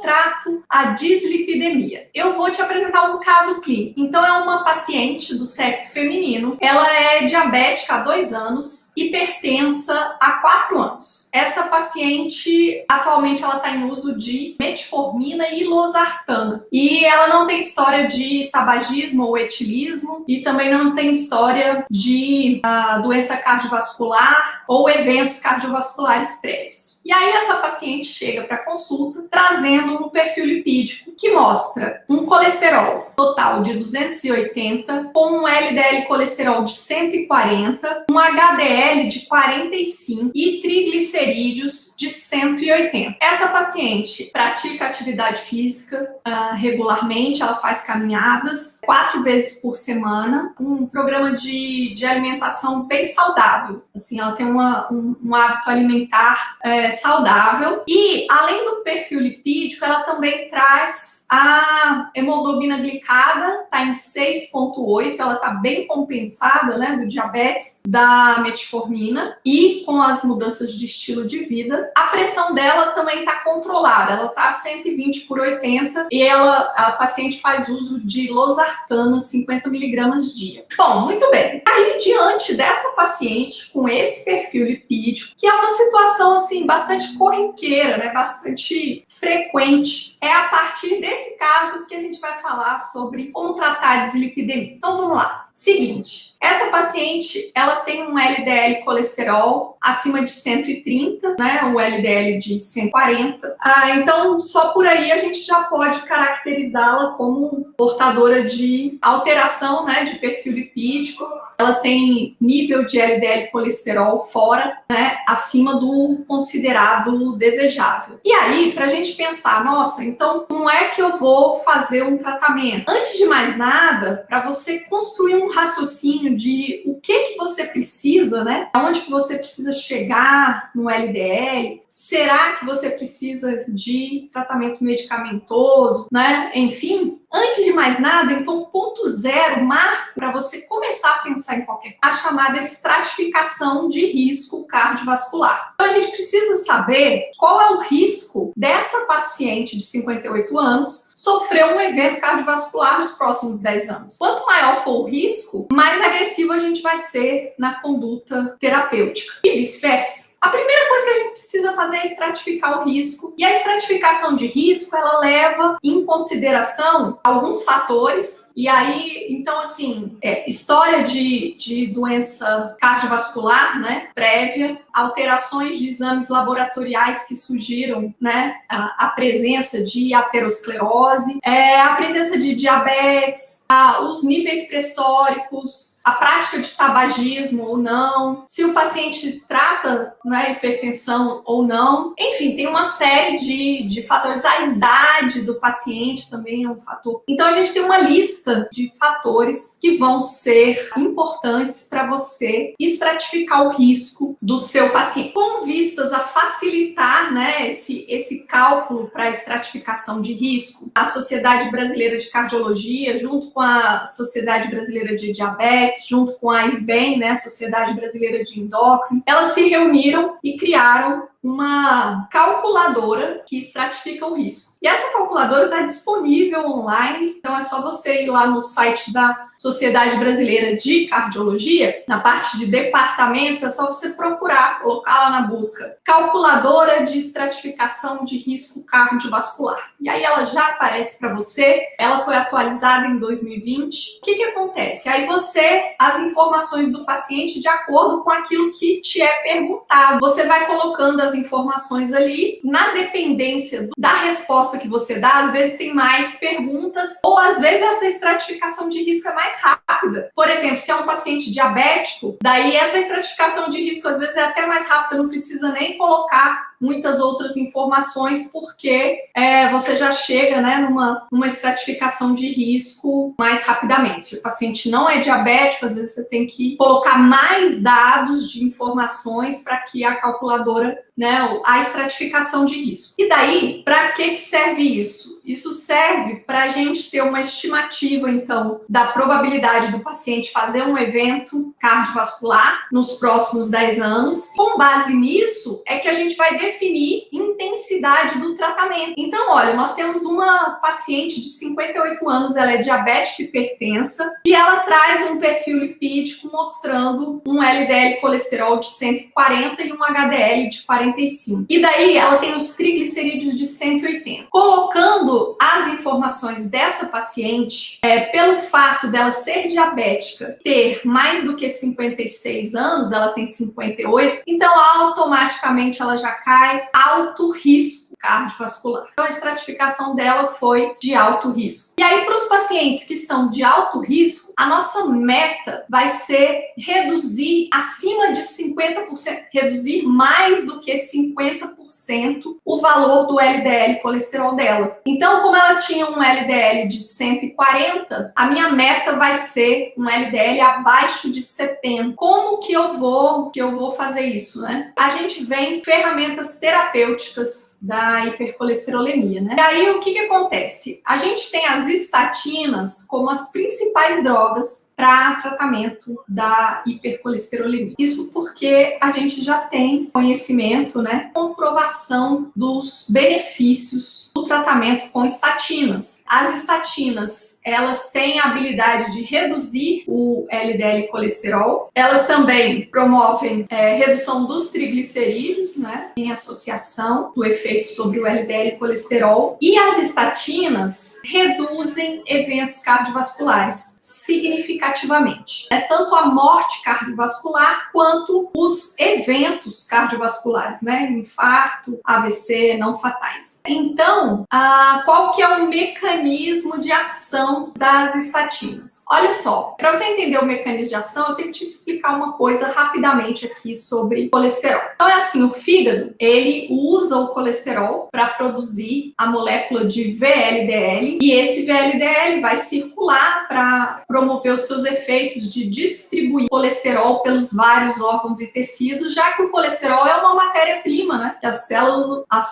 trato a dislipidemia? Eu vou te apresentar um caso clínico. Então, é uma paciente do sexo feminino, ela é diabética há 2 anos, hipertensa há 4 anos. Essa paciente, atualmente, ela está em uso de metformina e losartana. E ela não tem história de tabagismo ou etilismo, e também não tem história de doença cardiovascular ou eventos cardiovasculares prévios. E aí essa paciente chega para consulta trazendo um perfil lipídico que mostra um colesterol total de 280, com um LDL colesterol de 140, um HDL de 45 e triglicerídeos de 180. Essa paciente pratica atividade física regularmente, ela faz caminhadas 4 vezes por semana, um programa de alimentação bem saudável. Assim, ela tem um hábito alimentar saudável. E, além do perfil lipídico, ela também traz a hemoglobina glicada, está em 6,8, ela está bem compensada, né, do diabetes, da metformina, e com as mudanças de estilo de vida. A pressão dela também está controlada, ela está a 120/80 e a paciente faz uso de losartana, 50 miligramas dia. Bom, muito bem. Aí, diante dessa paciente com esse perfil lipídico, que é uma situação assim bastante corriqueira, né, bastante frequente, é a partir desse caso que a gente vai falar sobre como tratar a dislipidemia. Então, vamos lá. Seguinte, essa paciente, ela tem um LDL colesterol acima de 130, né, o LDL de 140. Então, só por aí a gente já pode caracterizá-la como portadora de alteração, né, de perfil lipídico. Ela tem nível de LDL colesterol fora, né, acima do considerado desejável. E aí, pra gente pensar, nossa, então como é que eu vou fazer um tratamento? Antes de mais nada, para você construir um raciocínio de o que você precisa, né, aonde que você precisa chegar no LDL, será que você precisa de tratamento medicamentoso, né? Enfim, antes de mais nada, então, ponto zero, marco para você começar a pensar em qualquer coisa, a chamada estratificação de risco cardiovascular. Então, a gente precisa saber qual é o risco dessa paciente de 58 anos sofrer um evento cardiovascular nos próximos 10 anos. Quanto maior for o risco, mais agressivo a gente vai ser na conduta terapêutica e vice-versa. A primeira coisa que a gente precisa fazer é estratificar o risco. E a estratificação de risco, ela leva em consideração alguns fatores. E aí, então, assim, história de doença cardiovascular, né, prévia, alterações de exames laboratoriais que surgiram, né, a presença de aterosclerose, a presença de diabetes, os níveis pressóricos, a prática de tabagismo ou não, se o paciente trata, né, hipertensão ou não. Enfim, tem uma série de fatores. A idade do paciente também é um fator. Então, a gente tem uma lista de fatores que vão ser importantes para você estratificar o risco do seu paciente. Com vistas a facilitar, né, esse cálculo para a estratificação de risco, a Sociedade Brasileira de Cardiologia, junto com a Sociedade Brasileira de Diabetes, junto com a SBEM, né, Sociedade Brasileira de Endócrino, elas se reuniram e criaram uma calculadora que estratifica o risco. E essa calculadora está disponível online, então é só você ir lá no site da Sociedade Brasileira de Cardiologia, na parte de departamentos, é só você procurar, colocar lá na busca, calculadora de estratificação de risco cardiovascular. E aí ela já aparece para você, ela foi atualizada em 2020. O que acontece? Aí as informações do paciente de acordo com aquilo que te é perguntado. Você vai colocando as informações ali, na dependência da resposta que você dá, às vezes tem mais perguntas, ou às vezes essa estratificação de risco é mais rápida. Por exemplo, se é um paciente diabético, daí essa estratificação de risco às vezes é até mais rápida, não precisa nem colocar muitas outras informações, porque você já chega, né, numa estratificação de risco mais rapidamente. Se o paciente não é diabético, às vezes você tem que colocar mais dados de informações para que a calculadora, né, a estratificação de risco. E daí, para que serve isso? Isso serve para a gente ter uma estimativa, então, da probabilidade do paciente fazer um evento cardiovascular nos próximos 10 anos. Com base nisso, é que a gente vai definir intensidade do tratamento. Então, olha, nós temos uma paciente de 58 anos, ela é diabética hipertensa e ela traz um perfil lipídico mostrando um LDL colesterol de 140 e um HDL de 45. E daí ela tem os triglicerídeos de 180. Colocando as informações dessa paciente, pelo fato dela ser diabética, ter mais do que 56 anos, ela tem 58, então automaticamente ela já cai alto risco cardiovascular. Então a estratificação dela foi de alto risco. E aí, para os pacientes que são de alto risco, a nossa meta vai ser reduzir acima de 50%, reduzir mais do que 50% o valor do LDL colesterol dela. Então, como ela tinha um LDL de 140, a minha meta vai ser um LDL abaixo de 70. Como que eu vou fazer isso, né? A gente vem ferramentas terapêuticas da hipercolesterolemia, né? E aí, o que acontece? A gente tem as estatinas como as principais drogas para tratamento da hipercolesterolemia. Isso porque a gente já tem conhecimento, né? Comprovação dos benefícios do tratamento com estatinas. As estatinas, elas têm a habilidade de reduzir o LDL colesterol. Elas também promovem redução dos triglicerídeos, né? Em associação do efeito sobre o LDL colesterol. E as estatinas reduzem eventos cardiovasculares significativamente. Tanto a morte cardiovascular quanto os eventos cardiovasculares, né? Infarto, AVC, não fatais. Então, qual que é o mecanismo de ação das estatinas? Olha só, para você entender o mecanismo de ação, eu tenho que te explicar uma coisa rapidamente aqui sobre colesterol. Então é assim, o fígado, ele usa o colesterol para produzir a molécula de VLDL e esse VLDL vai circular para promover os seus efeitos de distribuir colesterol pelos vários órgãos e tecidos, já que o colesterol é uma matéria-prima, né, que as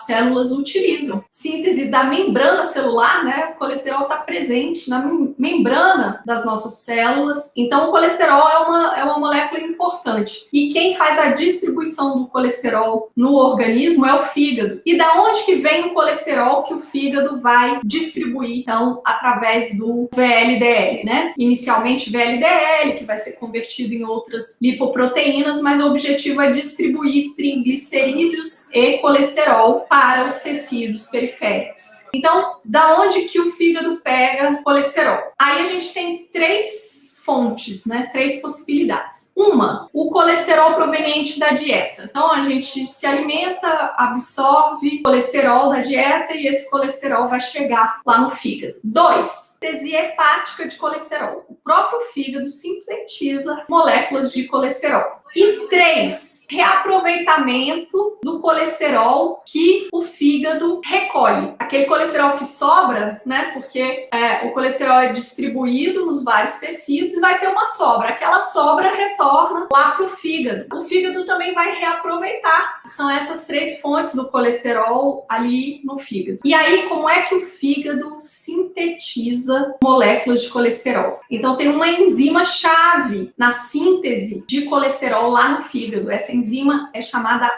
células utilizam. Síntese da membrana celular, né, o colesterol está presente na membrana das nossas células, então o colesterol é uma molécula importante. E quem faz a distribuição do colesterol no organismo é o fígado. E da onde que vem o colesterol que o fígado vai distribuir, então, através do VLDL, né? Inicialmente VLDL, que vai ser convertido em outras lipoproteínas, mas o objetivo é distribuir triglicerídeos e colesterol para os tecidos periféricos. Então, da onde que o fígado pega colesterol? Aí a gente tem três fontes, né? Três possibilidades. Uma, o colesterol proveniente da dieta. Então, a gente se alimenta, absorve colesterol da dieta e esse colesterol vai chegar lá no fígado. 2, síntese hepática de colesterol. O próprio fígado sintetiza moléculas de colesterol. E 3, reaproveitamento do colesterol que o fígado recolhe. Aquele colesterol que sobra, né? Porque o colesterol é distribuído nos vários tecidos e vai ter uma sobra. Aquela sobra retorna lá para o fígado. O fígado também vai reaproveitar. São essas três fontes do colesterol ali no fígado. E aí, como é que o fígado sintetiza moléculas de colesterol? Então, tem uma enzima chave na síntese de colesterol lá no fígado. Essa enzima é chamada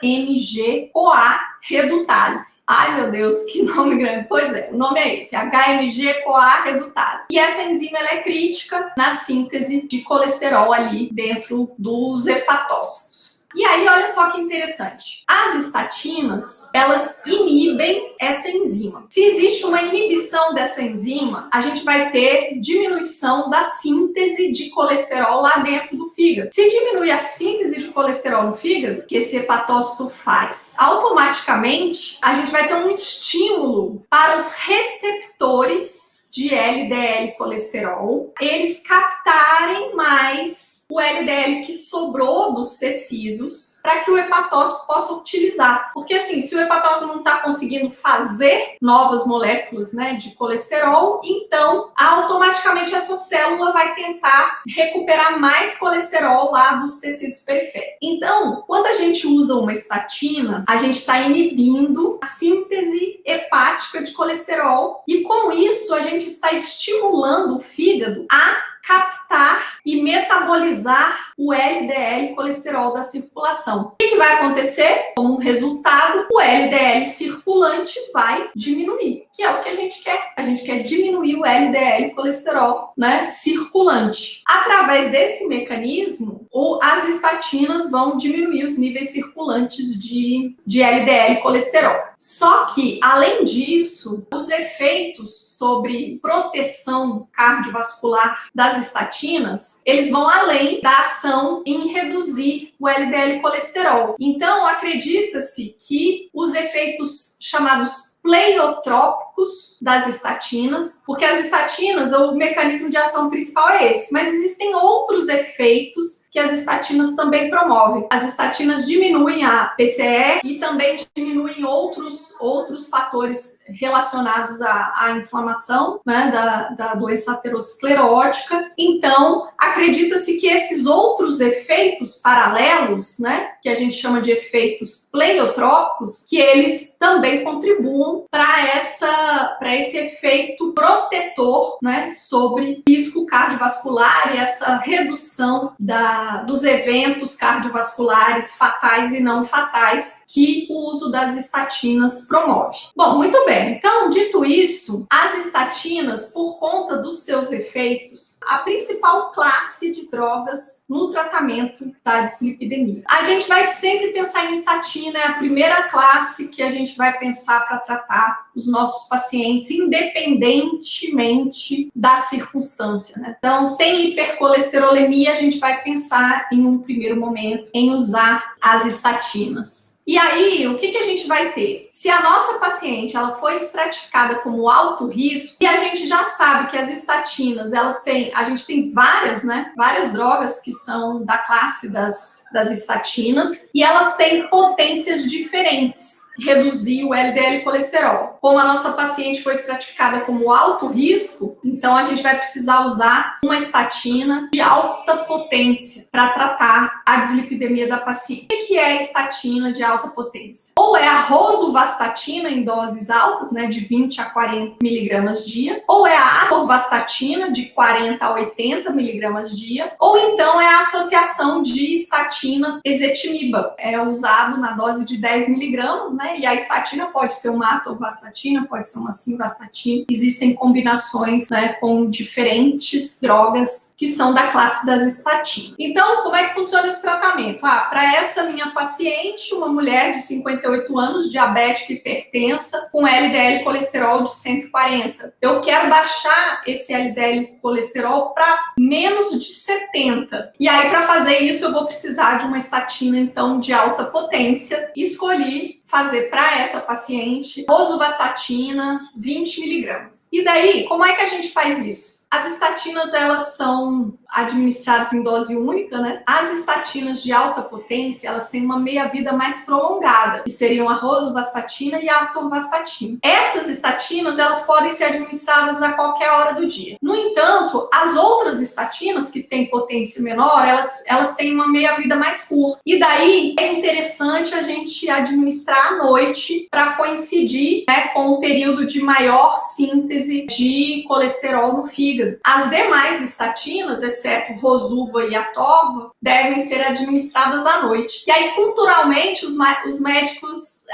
HMG-CoA redutase. Ai, meu Deus, que nome grande. Pois é, o nome é esse, HMG-CoA redutase. E essa enzima ela é crítica na síntese de colesterol ali dentro dos hepatócitos. E aí, olha só que interessante. As estatinas, elas inibem essa enzima. Se existe uma inibição dessa enzima, a gente vai ter diminuição da síntese de colesterol lá dentro do fígado. Se diminui a síntese de colesterol no fígado, que esse hepatócito faz, automaticamente a gente vai ter um estímulo para os receptores de LDL colesterol, eles captarem mais o LDL que sobrou dos tecidos para que o hepatócito possa utilizar. Porque assim, se o hepatócito não está conseguindo fazer novas moléculas, né, de colesterol, então automaticamente essa célula vai tentar recuperar mais colesterol lá dos tecidos periféricos. Então, quando a gente usa uma estatina, a gente está inibindo a síntese hepática de colesterol e com isso a gente está estimulando o fígado a captar e metabolizar o LDL colesterol da circulação. O que vai acontecer? Como resultado, o LDL circulante vai diminuir, que é o que a gente quer. A gente quer diminuir o LDL colesterol, né, circulante. Através desse mecanismo, as estatinas vão diminuir os níveis circulantes de LDL colesterol. Só que, além disso, os efeitos sobre proteção cardiovascular das estatinas, eles vão além da ação em reduzir o LDL colesterol. Então, acredita-se que os efeitos chamados pleiotrópicos das estatinas, porque as estatinas, o mecanismo de ação principal é esse, mas existem outros efeitos que as estatinas também promovem. As estatinas diminuem a PCE e também diminuem outros fatores relacionados à inflamação, né, da doença aterosclerótica. Então, acredita-se que esses outros efeitos paralelos, né, que a gente chama de efeitos pleiotrópicos, que eles também contribuam para esse efeito protetor, né, sobre risco cardiovascular e essa redução dos eventos cardiovasculares fatais e não fatais que o uso das estatinas promove. Bom, muito bem. Então, dito isso, as estatinas, por conta dos seus efeitos, a principal classe de drogas no tratamento da dislipidemia. A gente vai sempre pensar em estatina, é a primeira classe que a gente vai pensar para tratar os nossos pacientes, independentemente da circunstância, né? Então, tem hipercolesterolemia, a gente vai pensar em um primeiro momento em usar as estatinas. E aí, o que a gente vai ter? Se a nossa paciente ela foi estratificada como alto risco, e a gente já sabe que as estatinas, a gente tem várias, né? Várias drogas que são da classe das estatinas, e elas têm potências diferentes. Reduzir o LDL colesterol. Como a nossa paciente foi estratificada como alto risco, então a gente vai precisar usar uma estatina de alta potência para tratar a dislipidemia da paciente. O que é a estatina de alta potência? Ou é a rosuvastatina em doses altas, né, de 20 a 40 miligramas dia, ou é a atorvastatina de 40 a 80 miligramas dia, ou então é a associação de estatina ezetimiba. É usado na dose de 10 miligramas, né? E a estatina pode ser uma atorvastatina, pode ser uma simvastatina. Existem combinações, né, com diferentes drogas que são da classe das estatinas. Então, como é que funciona esse tratamento? Para essa minha paciente, uma mulher de 58 anos, diabética e hipertensa, com LDL colesterol de 140. Eu quero baixar esse LDL colesterol para menos de 70. E aí, para fazer isso, eu vou precisar de uma estatina, então, de alta potência. Escolhi fazer para essa paciente rosuvastatina 20 miligramas. E daí, como é que a gente faz isso? As estatinas, elas são administradas em dose única, né? As estatinas de alta potência, elas têm uma meia-vida mais prolongada, que seriam a rosuvastatina e a atorvastatina. Essas estatinas, elas podem ser administradas a qualquer hora do dia. No entanto, as outras estatinas, que têm potência menor, elas têm uma meia-vida mais curta. E daí, é interessante a gente administrar à noite para coincidir, né, com o período de maior síntese de colesterol no fígado. As demais estatinas, exceto rosuva e atorva, devem ser administradas à noite. E aí, culturalmente, os médicos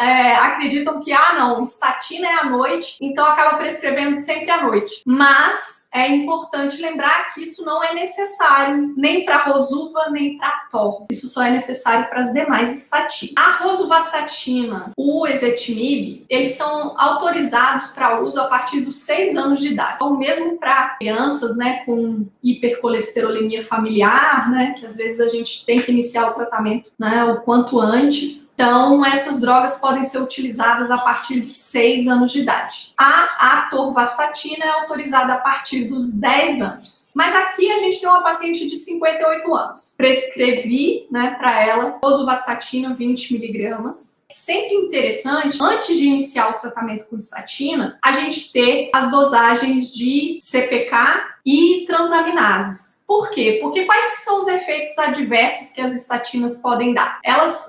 acreditam que, não, estatina é à noite, então acaba prescrevendo sempre à noite. Mas é importante lembrar que isso não é necessário nem para rosuva, nem para atorva. Isso só é necessário para as demais estatinas. A rosuvastatina, o ezetimibe, eles são autorizados para uso a partir dos 6 anos de idade. Então, mesmo para crianças, né, com hipercolesterolemia familiar, né, que às vezes a gente tem que iniciar o tratamento, né, o quanto antes. Então, essas drogas podem ser utilizadas a partir dos 6 anos de idade. A atorvastatina é autorizada a partir partir dos 10 anos. Mas aqui a gente tem uma paciente de 58 anos. Prescrevi, né, para ela rosuvastatina 20 miligramas. É sempre interessante, antes de iniciar o tratamento com estatina, a gente ter as dosagens de CPK e transaminases. Por quê? Porque quais são os efeitos adversos que as estatinas podem dar?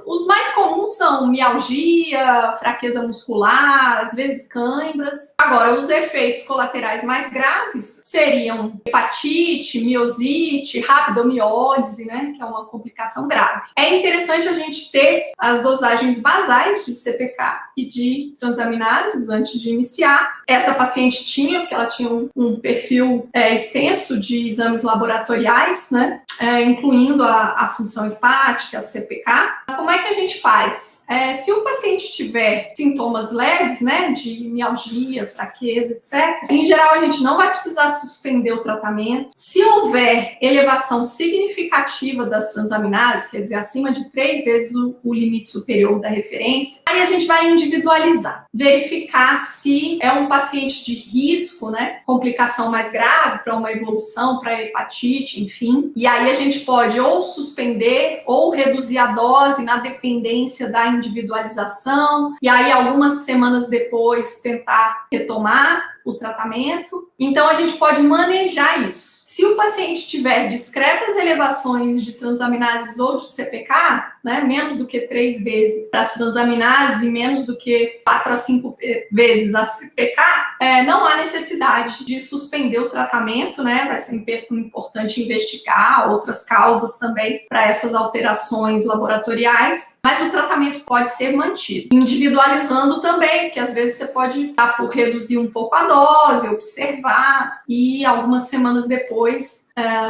Os mais comuns são mialgia, fraqueza muscular, às vezes cãibras. Agora, os efeitos colaterais mais graves seriam hepatite, miosite, rabdomiólise, né, que é uma complicação grave. É interessante a gente ter as dosagens basais de CPK e de transaminases antes de iniciar. Essa paciente tinha, porque ela tinha um perfil extenso de exames laboratoriais, né? Incluindo a função hepática, a CPK. Como é que a gente faz? Se o paciente tiver sintomas leves, né, de mialgia, fraqueza, etc., em geral a gente não vai precisar suspender o tratamento. Se houver elevação significativa das transaminases, quer dizer, acima de 3 vezes o limite superior da referência, aí a gente vai individualizar, verificar se é um paciente de risco, né, complicação mais grave para uma evolução, para hepatite, enfim. E aí a gente pode ou suspender ou reduzir a dose na dependência da individualização, e aí algumas semanas depois tentar retomar o tratamento. Então a gente pode manejar isso. Se o paciente tiver discretas elevações de transaminases ou de CPK, né, menos do que 3 vezes para as transaminases e menos do que 4 a 5 vezes a CPK, não há necessidade de suspender o tratamento, né? Vai ser importante investigar outras causas também para essas alterações laboratoriais, mas o tratamento pode ser mantido. Individualizando também, porque às vezes você pode optar por reduzir um pouco a dose, observar e algumas semanas depois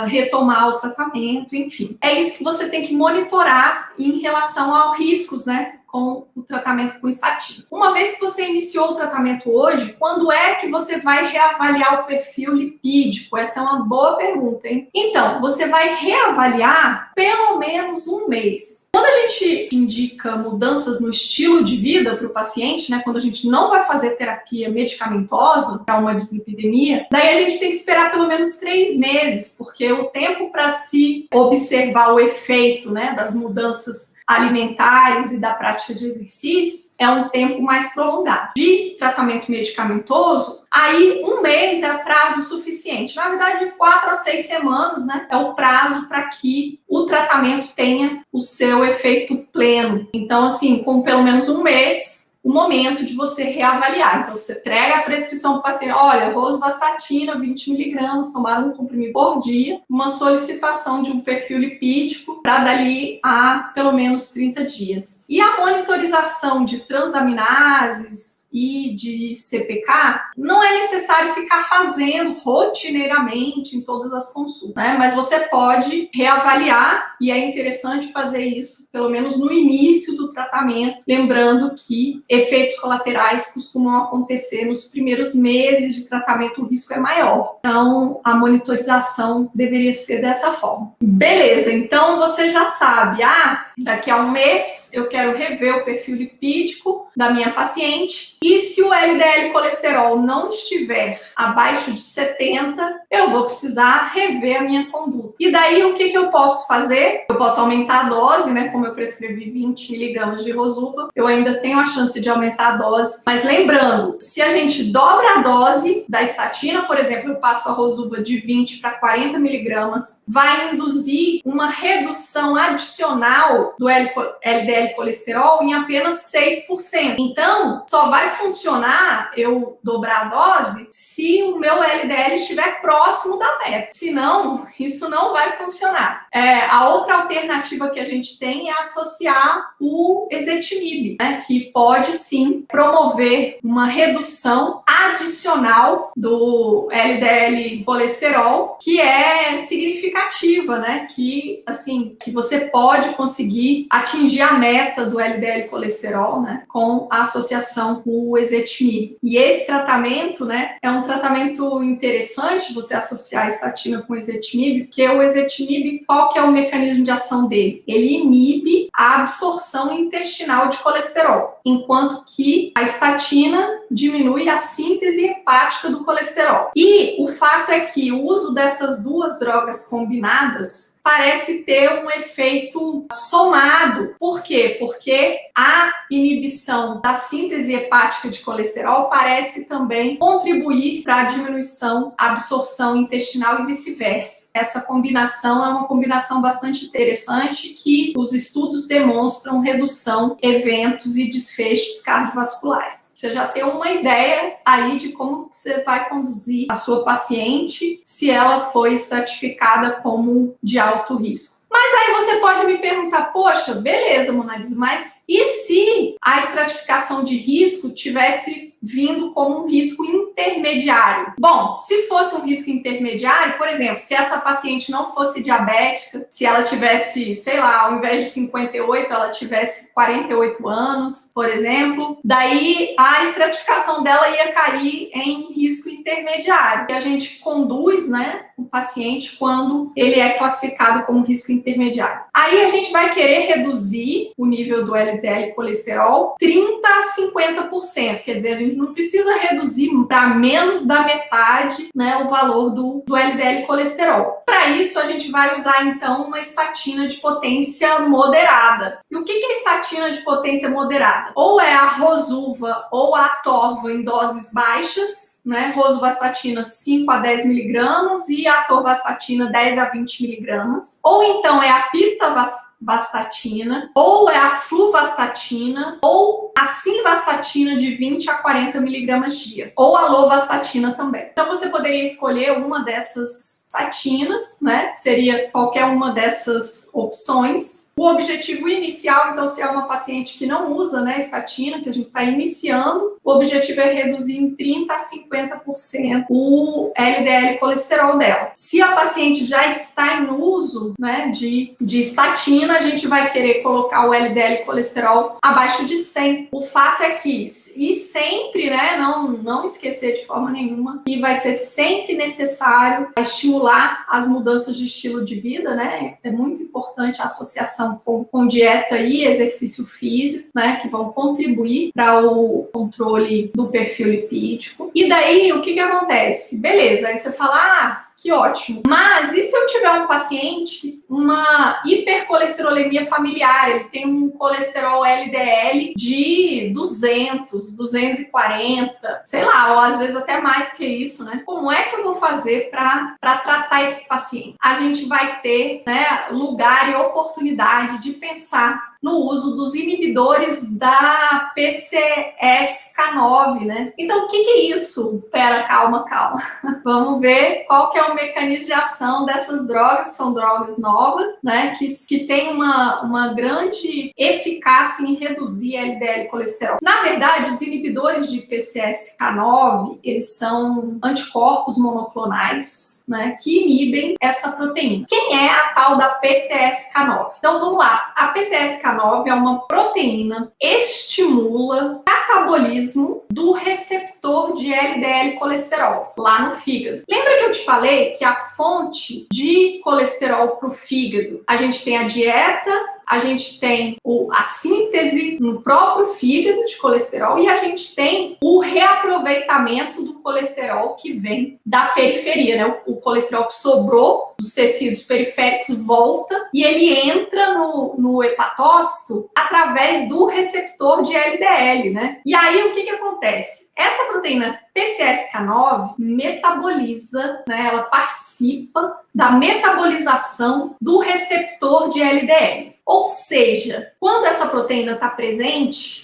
retomar o tratamento, enfim. É isso que você tem que monitorar em relação aos riscos, né, com o tratamento com estatina. Uma vez que você iniciou o tratamento hoje, quando é que você vai reavaliar o perfil lipídico? Essa é uma boa pergunta, hein? Então, você vai reavaliar pelo menos um mês. Quando a gente indica mudanças no estilo de vida para o paciente, né, quando a gente não vai fazer terapia medicamentosa para uma dislipidemia, daí a gente tem que esperar pelo menos 3 meses, porque o tempo para se observar o efeito, né, das mudanças alimentares e da prática de exercícios é um tempo mais prolongado. De tratamento medicamentoso, aí 1 mês é prazo suficiente. Na verdade, de 4 a 6 semanas, né, é o prazo para que o tratamento tenha o seu efeito pleno. Então, assim, com pelo menos 1 mês, o momento de você reavaliar. Então, você entrega a prescrição para o paciente, olha, rosuvastatina, 20 miligramas, tomar um comprimido por dia, uma solicitação de um perfil lipídico para dali a pelo menos 30 dias. E a monitorização de transaminases e de CPK, não é necessário ficar fazendo rotineiramente em todas as consultas, né? Mas você pode reavaliar e é interessante fazer isso pelo menos no início do tratamento, lembrando que efeitos colaterais costumam acontecer nos primeiros meses de tratamento, o risco é maior. Então, a monitorização deveria ser dessa forma. Beleza, então você já sabe, daqui a 1 mês eu quero rever o perfil lipídico da minha paciente e se o LDL colesterol não estiver abaixo de 70, eu vou precisar rever a minha conduta. E daí o que eu posso fazer? Eu posso aumentar a dose, né? Como eu prescrevi 20 miligramas de Rosuva, eu ainda tenho a chance de aumentar a dose. Mas lembrando, se a gente dobra a dose da estatina, por exemplo, eu passo a Rosuva de 20 para 40 miligramas, vai induzir uma redução adicional do LDL colesterol em apenas 6%. Então, só vai funcionar eu dobrar a dose se o meu LDL estiver próximo da meta. Senão, isso não vai funcionar. A outra alternativa que a gente tem é associar o ezetimibe, né, que pode sim promover uma redução adicional do LDL colesterol, que é significativa, né, que você pode conseguir atingir a meta do LDL colesterol, né, com a associação com o ezetimibe. E esse tratamento, né, é um tratamento interessante você associar a estatina com o ezetimibe, porque o ezetimibe, qual que é o mecanismo de ação dele? Ele inibe a absorção intestinal de colesterol, enquanto que a estatina diminui a síntese hepática do colesterol. E o fato é que o uso dessas duas drogas combinadas parece ter um efeito somado. Por quê? Porque a inibição da síntese hepática de colesterol parece também contribuir para a diminuição, absorção intestinal e vice-versa. Essa combinação é uma combinação bastante interessante que os estudos demonstram redução, eventos e desfechos cardiovasculares. Você já tem uma ideia aí de como você vai conduzir a sua paciente se ela foi estratificada como de alto risco. Mas aí você pode me perguntar, poxa, beleza, Monalisa, mas e se a estratificação de risco tivesse vindo como um risco intermediário? Bom, se fosse um risco intermediário, por exemplo, se essa paciente não fosse diabética, se ela tivesse, sei lá, ao invés de 58, ela tivesse 48 anos, por exemplo, daí a estratificação dela ia cair em risco intermediário. E a gente conduz, né, o paciente quando ele é classificado como risco intermediário. Aí a gente vai querer reduzir o nível do LDL colesterol 30 a 50%, quer dizer, a gente não precisa reduzir para menos da metade, né, o valor do LDL colesterol. Para isso, a gente vai usar, então, uma estatina de potência moderada. E o que é estatina de potência moderada? Ou é a rosuva ou a atorva em doses baixas, né, rosuvastatina 5 a 10 miligramas e a atorvastatina 10 a 20 miligramas. Ou então é a pitavastatina, ou é a fluvastatina, ou a simvastatina de 20 a 40 miligramas dia, ou a lovastatina também. Então você poderia escolher uma dessas estatinas, né? Seria qualquer uma dessas opções. O objetivo inicial, então, se é uma paciente que não usa, né, estatina, que a gente está iniciando, o objetivo é reduzir em 30 a 50% o LDL colesterol dela. Se a paciente já está em uso, né, de estatina, a gente vai querer colocar o LDL colesterol abaixo de 100. O fato é que, e sempre, né, não esquecer de forma nenhuma, que vai ser sempre necessário estimular as mudanças de estilo de vida, né? É muito importante a associação com dieta e exercício físico, né, que vão contribuir para o controle do perfil lipídico. E daí, o que acontece? Beleza, aí você fala, que ótimo. Mas e se eu tiver um paciente, uma hipercolesterolemia familiar, ele tem um colesterol LDL de 200, 240, sei lá, ou às vezes até mais que isso, né? Como é que eu vou fazer para tratar esse paciente? A gente vai ter, né, lugar e oportunidade de pensar no uso dos inibidores da PCSK9, né? Então, o que é isso? Pera, calma. Vamos ver qual que é o mecanismo de ação dessas drogas. São drogas novas, né? Que tem uma grande eficácia em reduzir LDL colesterol. Na verdade, os inibidores de PCSK9, eles são anticorpos monoclonais, né, que inibem essa proteína. Quem é a tal da PCSK9? Então, vamos lá. A PCSK9 é uma proteína que estimula o catabolismo do receptor de LDL colesterol lá no fígado. Lembra que eu te falei que a fonte de colesterol para o fígado, a gente tem a dieta, a gente tem a síntese no próprio fígado de colesterol e a gente tem o reaproveitamento do colesterol que vem da periferia, né? O colesterol que sobrou dos tecidos periféricos volta e ele entra no hepatócito através do receptor de LDL, né? E aí o que acontece? Essa proteína PCSK9 metaboliza, né? Ela participa da metabolização do receptor de LDL. Ou seja, quando essa proteína está presente,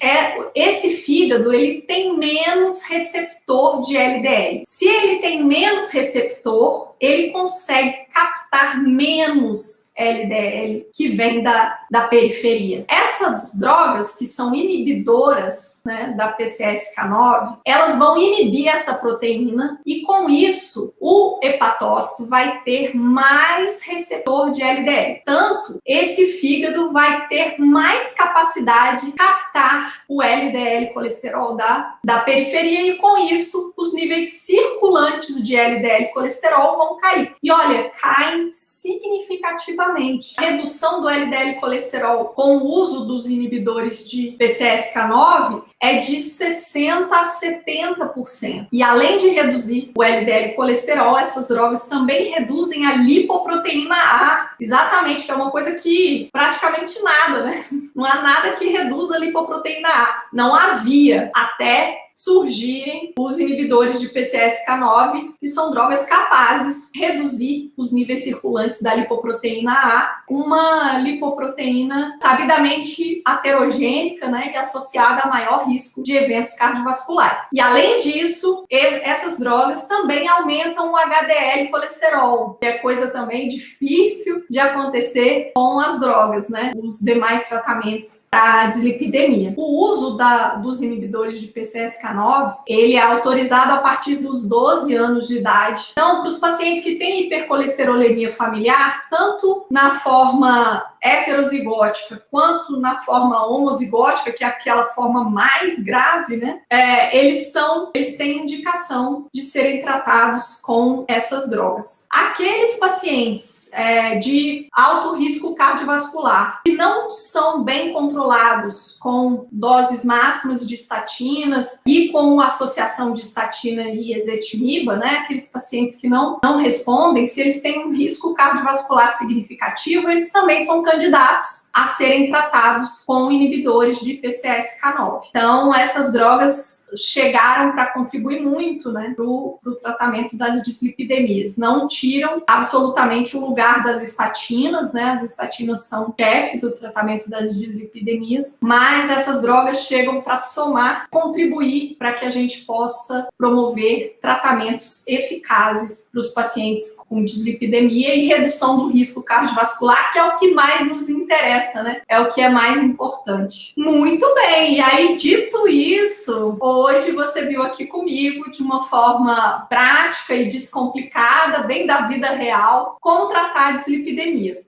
esse fígado ele tem menos receptor de LDL. Se ele tem menos receptor, ele consegue captar menos LDL que vem da periferia. Essas drogas que são inibidoras, né, da PCSK9, elas vão inibir essa proteína e com isso o hepatócito vai ter mais receptor de LDL. Tanto esse fígado fígado vai ter mais capacidade de captar o LDL colesterol da periferia e com isso os níveis circulantes de LDL colesterol vão cair. E olha, caem significativamente. A redução do LDL colesterol com o uso dos inibidores de PCSK9 é de 60% a 70%. E além de reduzir o LDL colesterol, essas drogas também reduzem a lipoproteína A. Exatamente, que é uma coisa que praticamente nada, né? Não há nada que reduza a lipoproteína A. Não havia até surgirem os inibidores de PCSK9, que são drogas capazes de reduzir os níveis circulantes da lipoproteína A, uma lipoproteína sabidamente aterogênica, né, e associada a maior risco de eventos cardiovasculares. E além disso, essas drogas também aumentam o HDL colesterol, que é coisa também difícil de acontecer com as drogas, né, os demais tratamentos para dislipidemia. O uso dos inibidores de PCSK9 ele é autorizado a partir dos 12 anos de idade. Então, para os pacientes que têm hipercolesterolemia familiar, tanto na forma heterozigótica quanto na forma homozigótica, que é aquela forma mais grave, né? Eles têm indicação de serem tratados com essas drogas. Aqueles pacientes de alto risco cardiovascular que não são bem controlados com doses máximas de estatinas e com associação de estatina e ezetimiba, né? Aqueles pacientes que não respondem, se eles têm um risco cardiovascular significativo, eles também são candidatos a serem tratados com inibidores de PCSK9. Então, essas drogas chegaram para contribuir muito, né, para o tratamento das dislipidemias. Não tiram absolutamente o lugar das estatinas, né? As estatinas são chefe do tratamento das dislipidemias, mas essas drogas chegam para somar, contribuir para que a gente possa promover tratamentos eficazes para os pacientes com dislipidemia e redução do risco cardiovascular, que é o que mais nos interessa, né? É o que é mais importante. Muito bem, e aí, dito isso, hoje você viu aqui comigo, de uma forma prática e descomplicada, bem da vida real, como tratar a dislipidemia.